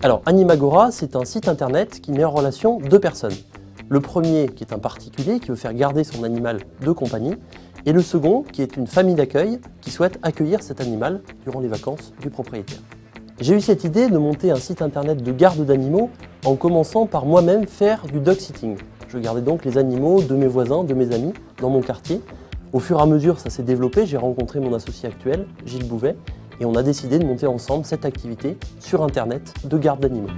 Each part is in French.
Alors, Animagora, c'est un site internet qui met en relation deux personnes. Le premier, qui est un particulier qui veut faire garder son animal de compagnie, et le second, qui est une famille d'accueil qui souhaite accueillir cet animal durant les vacances du propriétaire. J'ai eu cette idée de monter un site internet de garde d'animaux en commençant par moi-même faire du dog sitting. Je gardais donc les animaux de mes voisins, de mes amis, dans mon quartier. Au fur et à mesure, ça s'est développé, j'ai rencontré mon associé actuel, Gilles Bouvet, et on a décidé de monter ensemble cette activité sur internet de garde d'animaux.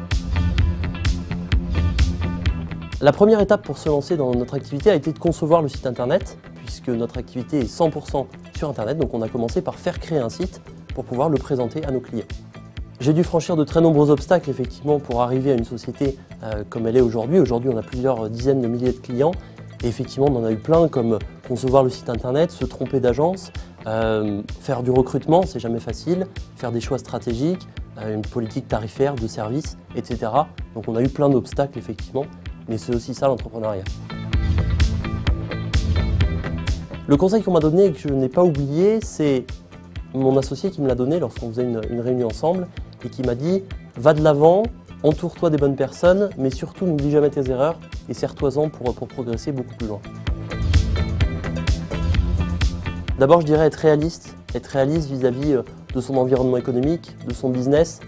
La première étape pour se lancer dans notre activité a été de concevoir le site internet, puisque notre activité est 100% sur internet, donc on a commencé par faire créer un site pour pouvoir le présenter à nos clients. J'ai dû franchir de très nombreux obstacles effectivement pour arriver à une société comme elle est aujourd'hui. Aujourd'hui, on a plusieurs dizaines de milliers de clients et effectivement, on en a eu plein comme concevoir le site internet, se tromper d'agence, faire du recrutement, c'est jamais facile, faire des choix stratégiques, une politique tarifaire de service, etc. Donc on a eu plein d'obstacles effectivement, mais c'est aussi ça l'entrepreneuriat. Le conseil qu'on m'a donné et que je n'ai pas oublié, c'est mon associé qui me l'a donné lorsqu'on faisait une réunion ensemble et qui m'a dit « Va de l'avant, entoure-toi des bonnes personnes, mais surtout n'oublie jamais tes erreurs et serre-toi-en pour progresser beaucoup plus loin. » D'abord, je dirais être réaliste vis-à-vis de son environnement économique, de son business,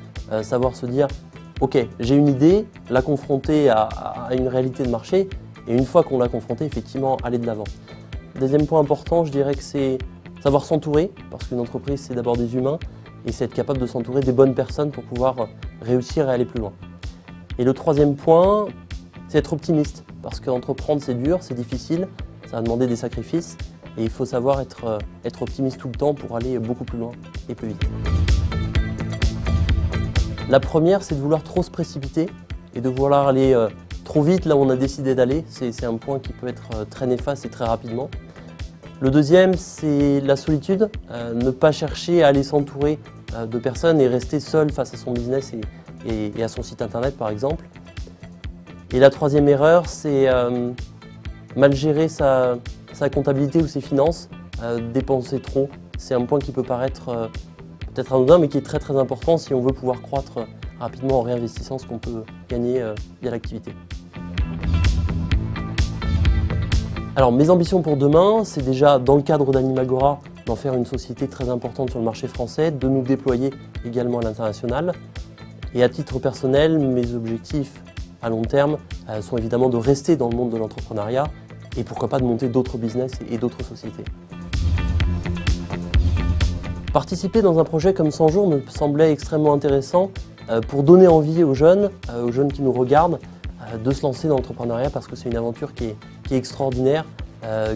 savoir se dire « Ok, j'ai une idée, la confronter à une réalité de marché et une fois qu'on l'a confrontée, effectivement, aller de l'avant. » Deuxième point important, je dirais que c'est savoir s'entourer, parce qu'une entreprise, c'est d'abord des humains, et c'est être capable de s'entourer des bonnes personnes pour pouvoir réussir et aller plus loin. Et le troisième point, c'est être optimiste, parce qu'entreprendre, c'est dur, c'est difficile, ça va demander des sacrifices, et il faut savoir être optimiste tout le temps pour aller beaucoup plus loin et plus vite. La première, c'est de vouloir trop se précipiter et de vouloir aller trop vite là où on a décidé d'aller. C'est un point qui peut être très néfaste et très rapidement. Le deuxième, c'est la solitude, ne pas chercher à aller s'entourer de personnes et rester seul face à son business et à son site internet par exemple. Et la troisième erreur, c'est mal gérer sa comptabilité ou ses finances, dépenser trop. C'est un point qui peut paraître peut-être anodin mais qui est très important si on veut pouvoir croître rapidement en réinvestissant ce qu'on peut gagner via l'activité. Alors mes ambitions pour demain, c'est déjà dans le cadre d'Animagora d'en faire une société très importante sur le marché français, de nous déployer également à l'international. Et à titre personnel, mes objectifs à long terme sont évidemment de rester dans le monde de l'entrepreneuriat et pourquoi pas de monter d'autres business et d'autres sociétés. Participer dans un projet comme 100 jours me semblait extrêmement intéressant pour donner envie aux jeunes qui nous regardent, de se lancer dans l'entrepreneuriat parce que c'est une aventure qui est extraordinaire,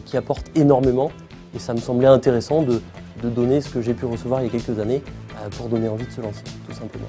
qui apporte énormément et ça me semblait intéressant de donner ce que j'ai pu recevoir il y a quelques années pour donner envie de se lancer, tout simplement.